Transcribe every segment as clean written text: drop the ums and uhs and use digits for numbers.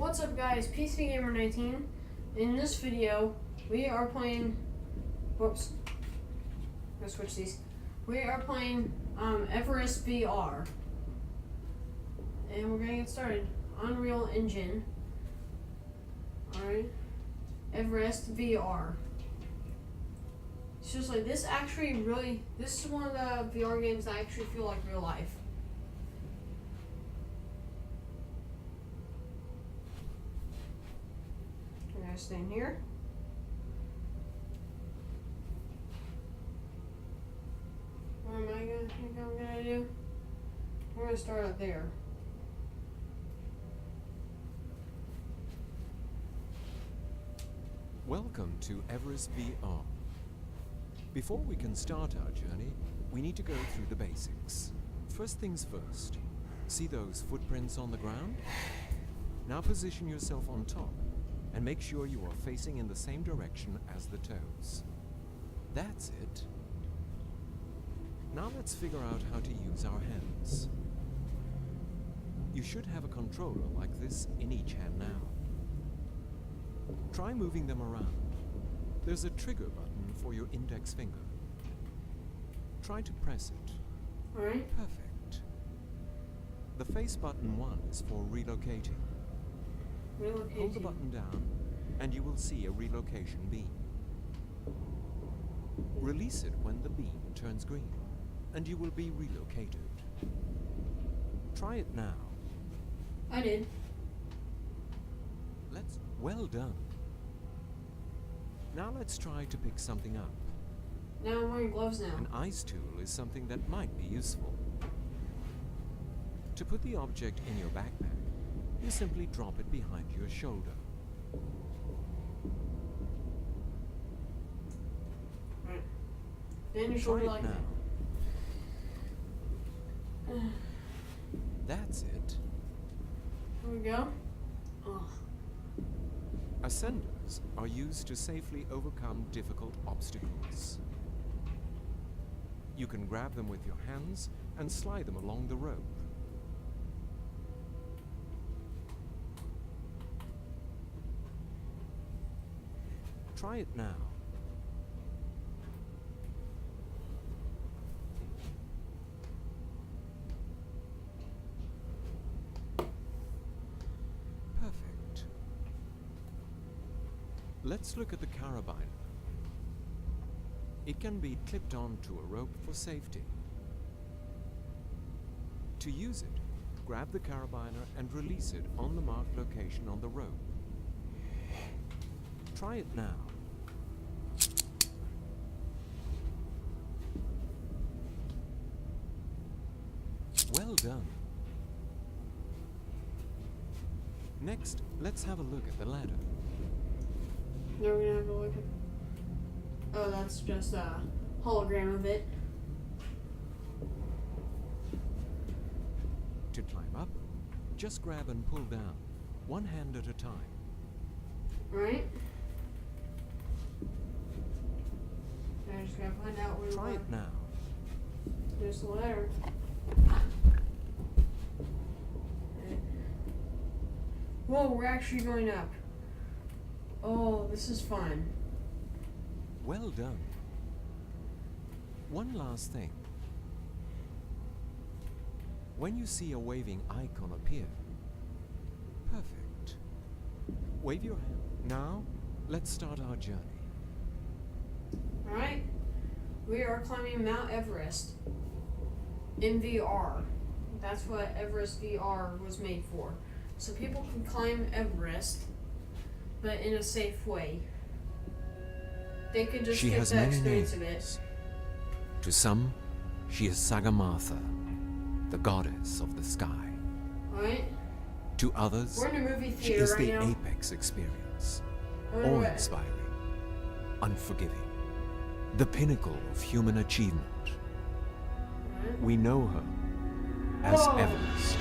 What's up guys, PCGamer19. In this video, we are playing, whoops, I'm gonna switch these. We are playing Everest VR. And we're gonna get started. Unreal Engine. Alright. Everest VR. It's just like, this is one of the VR games that actually feel like real life. I'm gonna stand here. What am I gonna think I'm gonna do? We're gonna start up there. Welcome to Everest VR. Before we can start our journey, we need to go through the basics. First things first, see those footprints on the ground? Now position yourself on top and make sure you are facing in the same direction as the toes. That's it. Now let's figure out how to use our hands. You should have a controller like this in each hand now. Try moving them around. There's a trigger button for your index finger. Try to press it. Alright. Perfect. The face button 1 is for relocating. Hold the button down and you will see a relocation beam. Release it when the beam turns green and you will be relocated. Try it now. I did. Well done. Now let's try to pick something up. Now I'm wearing gloves now. An ice tool is something that might be useful. To put the object in your backpack, you simply drop it behind your shoulder. Right. Then your shoulder like now. that. That's it. Here we go. Oh. Ascenders are used to safely overcome difficult obstacles. You can grab them with your hands and slide them along the rope. Try it now. Perfect. Let's look at the carabiner. It can be clipped onto a rope for safety. To use it, grab the carabiner and release it on the marked location on the rope. Try it now. Well done. Next, let's have a look at the ladder. Now we're gonna have a look at. Oh, that's just a hologram of it. To climb up, just grab and pull down, one hand at a time. Right? I just gotta find out where we Try are. it now. There's the ladder. Right. Whoa, we're actually going up. Oh, this is fun. Well done. One last thing. When you see a waving icon appear, perfect. Wave your hand. Now, let's start our journey. Alright? We are climbing Mount Everest in VR. That's what Everest VR was made for. So people can climb Everest, but in a safe way. They can just She get has the many experience of it. names. To some, she is Sagamartha, the goddess of the sky. Alright? To others, We're in a movie she theater is right the now. apex experience. I wonder what- Awe-inspiring, unforgiving, the pinnacle of human achievement. Alright. We know her as Whoa. Everest.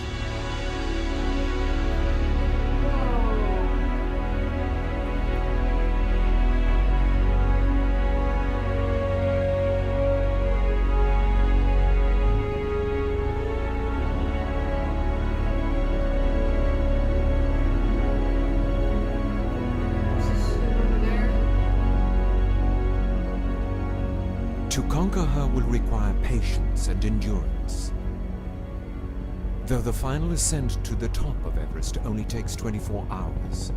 patience and endurance. Though the final ascent to the top of Everest only takes 24 hours,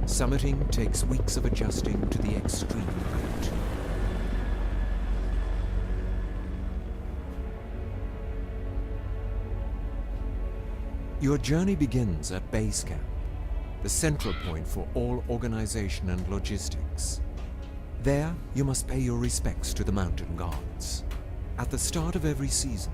summiting takes weeks of adjusting to the extreme height. Your journey begins at base camp, the central point for all organization and logistics. There, you must pay your respects to the mountain gods. At the start of every season,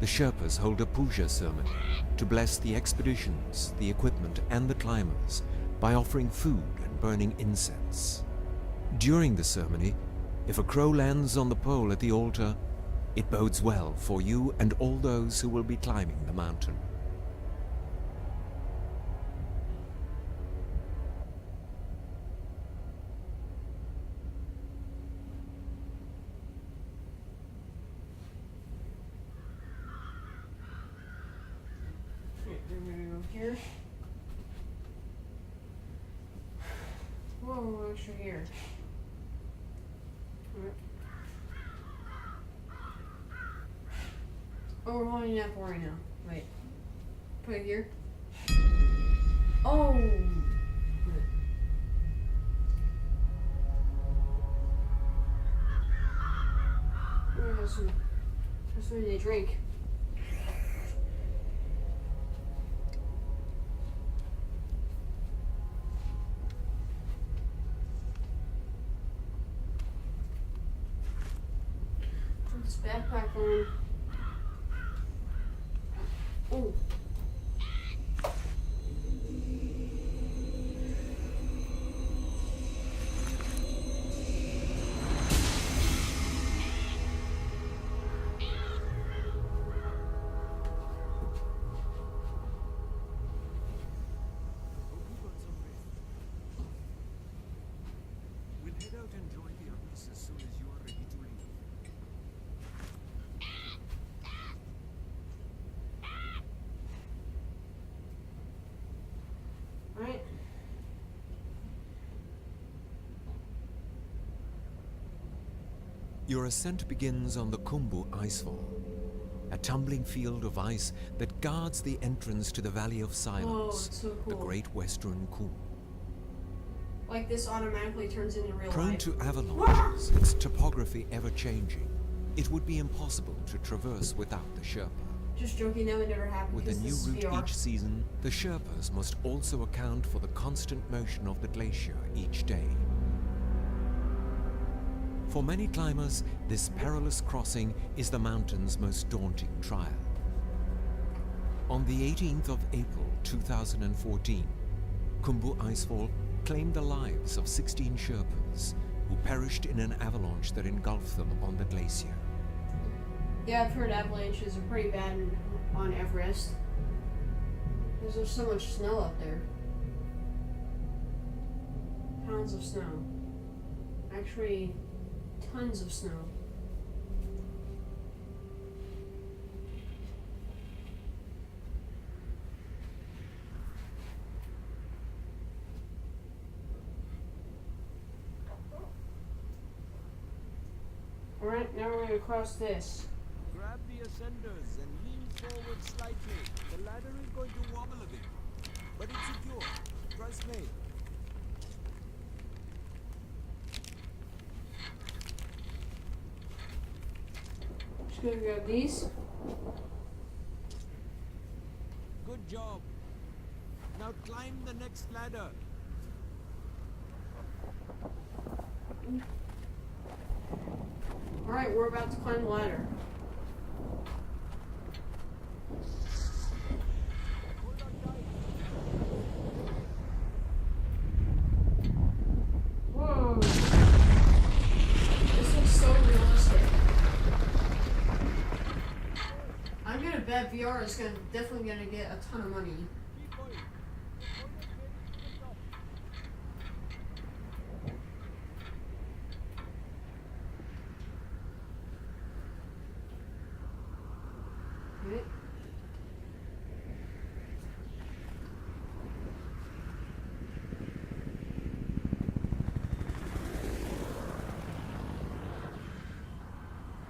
the Sherpas hold a puja ceremony to bless the expeditions, the equipment, and the climbers by offering food and burning incense. During the ceremony, if a crow lands on the pole at the altar, it bodes well for you and all those who will be climbing the mountain. Here. Whoa, extra here. Alright. Oh, we're holding that for right now. Wait. Put it here. Oh! That's what they drink. This backpack on. Oh. We'll head out and join the others as soon as you are ready to leave. Right. Your ascent begins on the Khumbu Icefall, a tumbling field of ice that guards the entrance to the Valley of Silence, it's so the cool. Great Western Khum. Like this automatically turns into real Prone life. to avalanches, its topography ever-changing, it would be impossible to traverse without the Sherpa. Just joking, that would never happen. With a because new this is route VR. each season, the Sherpas must also account for the constant motion of the glacier each day. For many climbers, this perilous crossing is the mountain's most daunting trial. On the 18th of April 2014, Khumbu Icefall claimed the lives of 16 Sherpas who perished in an avalanche that engulfed them on the glacier. Yeah, I've heard avalanches are pretty bad on Everest. Because there's so much snow up there. Pounds of snow. Actually, tons of snow. Alright, now we're gonna cross this. Grab the ascenders and lean forward slightly. The ladder is going to wobble a bit, but it's secure. Trust me. Just gonna grab these. Good job. Now climb the next ladder. Alright, we're about to climb the ladder. Hold on tight. Whoa! This looks so realistic. I'm gonna bet VR is definitely gonna get a ton of money. Keep going. Almost ready to the top. Right?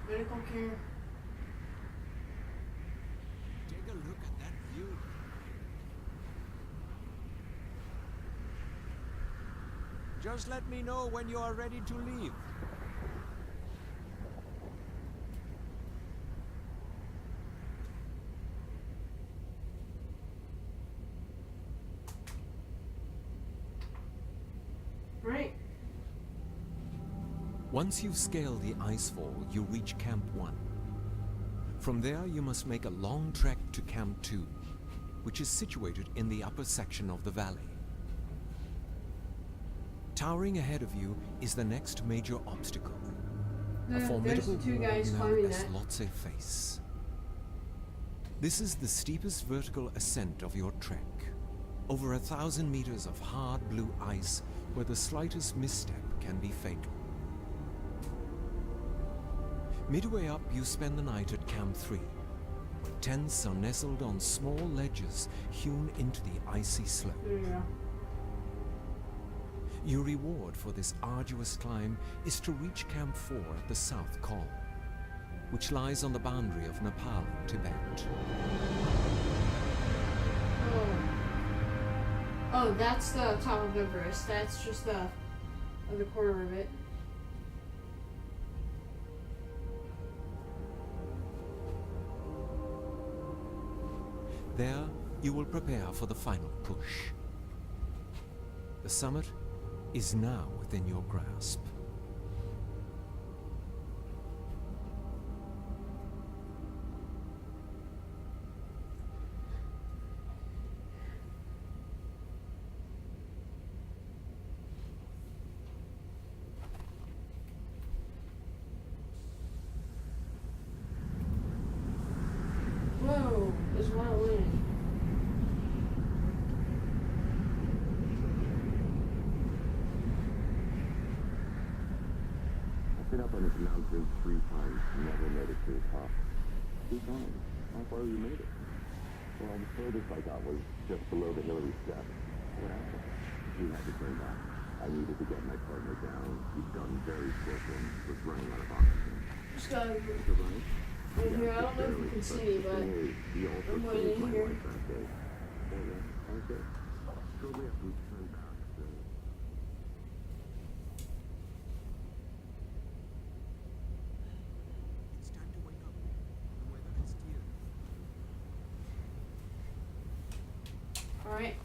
Medical care. Just let me know when you are ready to leave. Right. Once you've scaled the icefall, you reach Camp 1. From there, you must make a long trek to Camp 2, which is situated in the upper section of the valley. Towering ahead of you is the next major obstacle. A There's formidable the two wall guys known climbing as that. Lhotse Face. This is the steepest vertical ascent of your trek. Over 1,000 meters of hard blue ice where the slightest misstep can be fatal. Midway up, you spend the night at Camp 3. Tents are nestled on small ledges hewn into the icy slope. There you go. Your reward for this arduous climb is to reach Camp 4 at the South Col, which lies on the boundary of Nepal and Tibet. Oh, that's the top of Everest. That's just the other corner of it. There, you will prepare for the final push. The summit is now within your grasp. Whoa, there's a lot of wind. I've been up on this mountain 3 times, never made it to the top. 2 times. How far have you made it? Well, the furthest I got was just below the Hillary step. What happened? We had to turn back. I needed to get my partner down. He'd done very sick and was running out of oxygen. Just got So, Brian? in here. I don't know if you can see me, but He also I'm saved waiting my here. life that day. Oh, yeah? Okay. Shortly after we turned back, It's time to wake up. The weather has cleared. alright.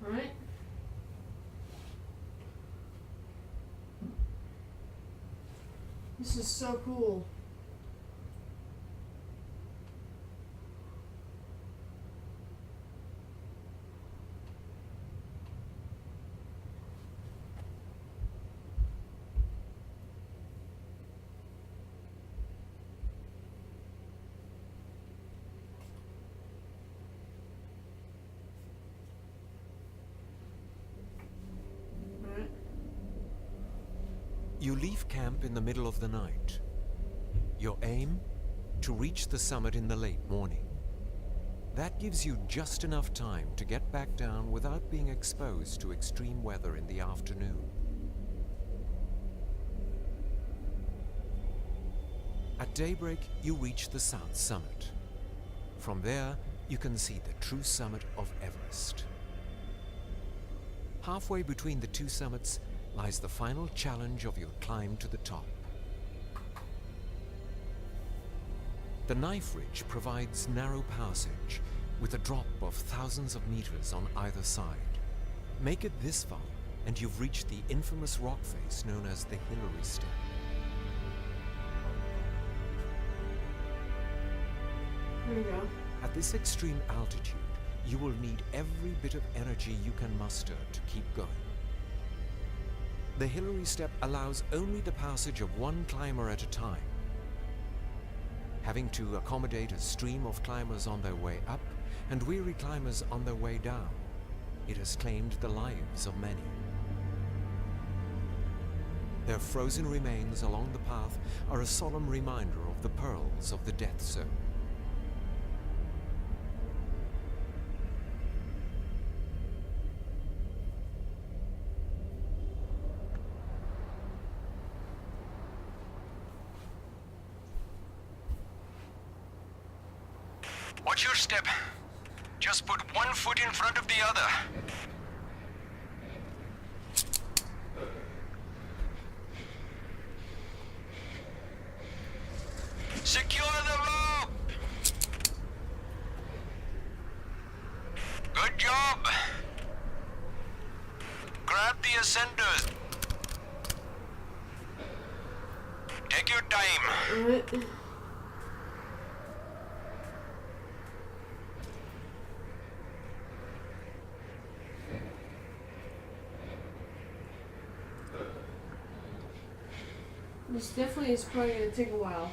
Alright. This is so cool. Alright. You leave camp in the middle of the night. Your aim? To reach the summit in the late morning. That gives you just enough time to get back down without being exposed to extreme weather in the afternoon. At daybreak, you reach the South Summit. From there, you can see the true summit of Everest. Halfway between the two summits lies the final challenge of your climb to the top. The knife ridge provides narrow passage with a drop of thousands of meters on either side. Make it this far and you've reached the infamous rock face known as the Hillary Step. There we go. At this extreme altitude, you will need every bit of energy you can muster to keep going. The Hillary Step allows only the passage of one climber at a time. Having to accommodate a stream of climbers on their way up and weary climbers on their way down, it has claimed the lives of many. Their frozen remains along the path are a solemn reminder of the perils of the death zone. Watch your step. Just put one foot in front of the other. Secure the rope! Good job! Grab the ascenders. Take your time. Alright. This definitely is probably going to take a while.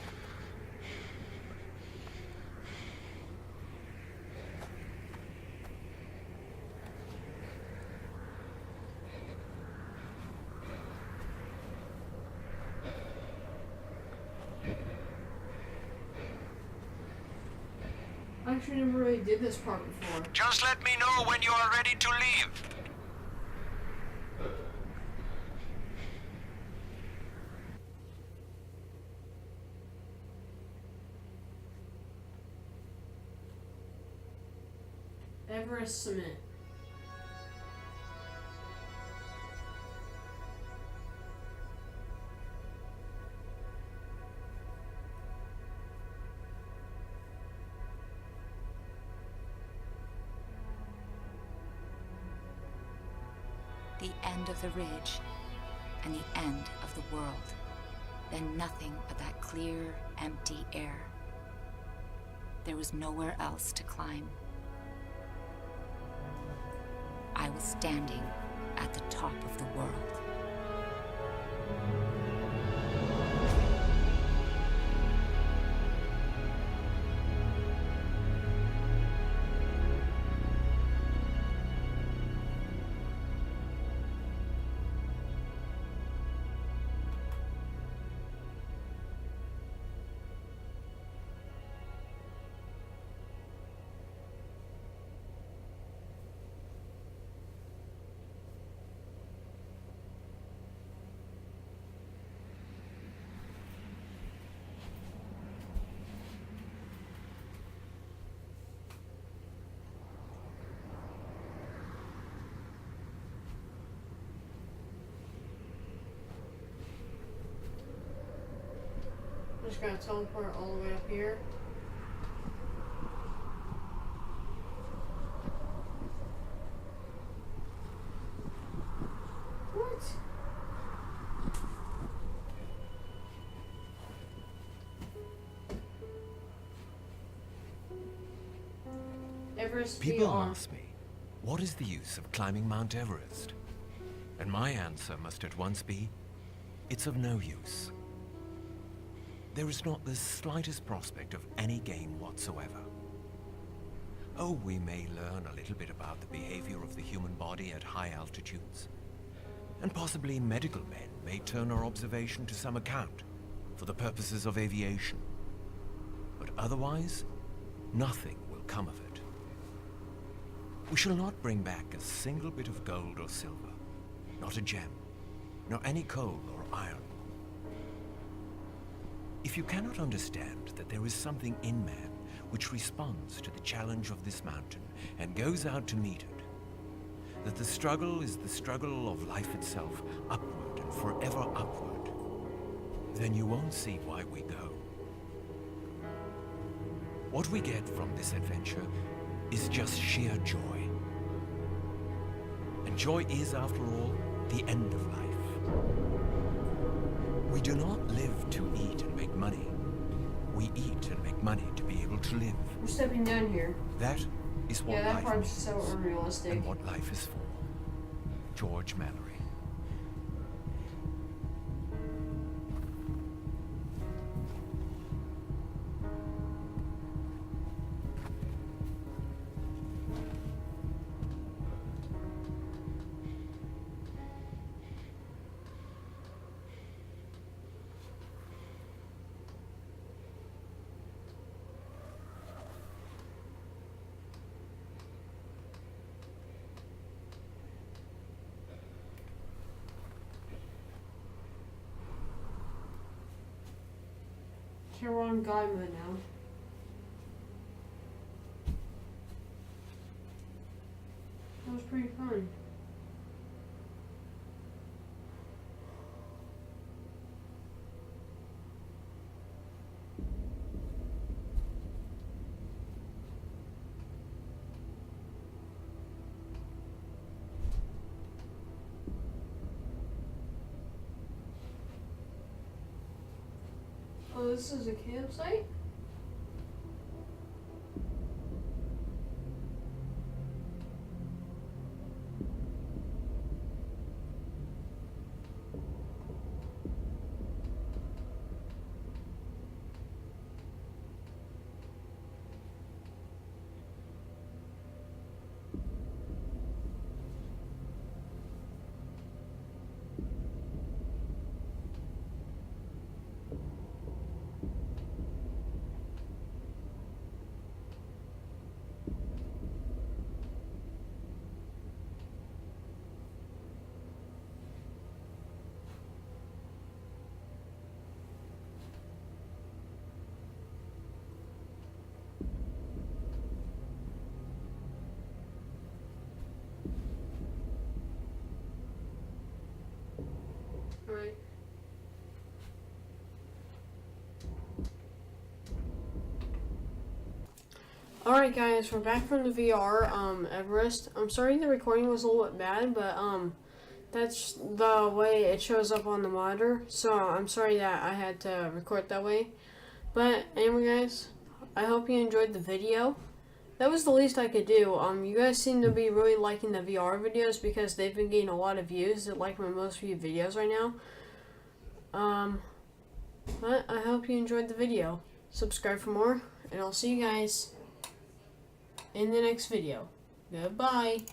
I actually never really did this part before. Just let me know when you are ready to leave. Everest cement. The end of the ridge, and the end of the world. Then nothing but that clear, empty air. There was nowhere else to climb. I was standing at the top of the world. Just gotta teleport all the way up here. What? Everest People VR. ask me, what is the use of climbing Mount Everest? And my answer must at once be, it's of no use. There is not the slightest prospect of any gain whatsoever. Oh, we may learn a little bit about the behavior of the human body at high altitudes. And possibly medical men may turn our observation to some account for the purposes of aviation. But otherwise, nothing will come of it. We shall not bring back a single bit of gold or silver, not a gem, nor any coal or iron. If you cannot understand that there is something in man which responds to the challenge of this mountain and goes out to meet it, that the struggle is the struggle of life itself, upward and forever upward, then you won't see why we go. What we get from this adventure is just sheer joy. And joy is, after all, the end of life. We do not live to eat and make money. We eat and make money to be able to live. We're stepping down here. That is what Yeah, that life part's means, so unrealistic. and what life is for. George Mallory. Okay, we're on guy mode now. Oh, this is a campsite? Alright. Alright guys, we're back from the VR, Everest. I'm sorry the recording was a little bit bad, but that's the way it shows up on the monitor. So I'm sorry that I had to record that way. But anyway guys, I hope you enjoyed the video. That was the least I could do. You guys seem to be really liking the VR videos because they've been getting a lot of views. They're like my most viewed videos right now. But I hope you enjoyed the video. Subscribe for more, and I'll see you guys in the next video. Goodbye.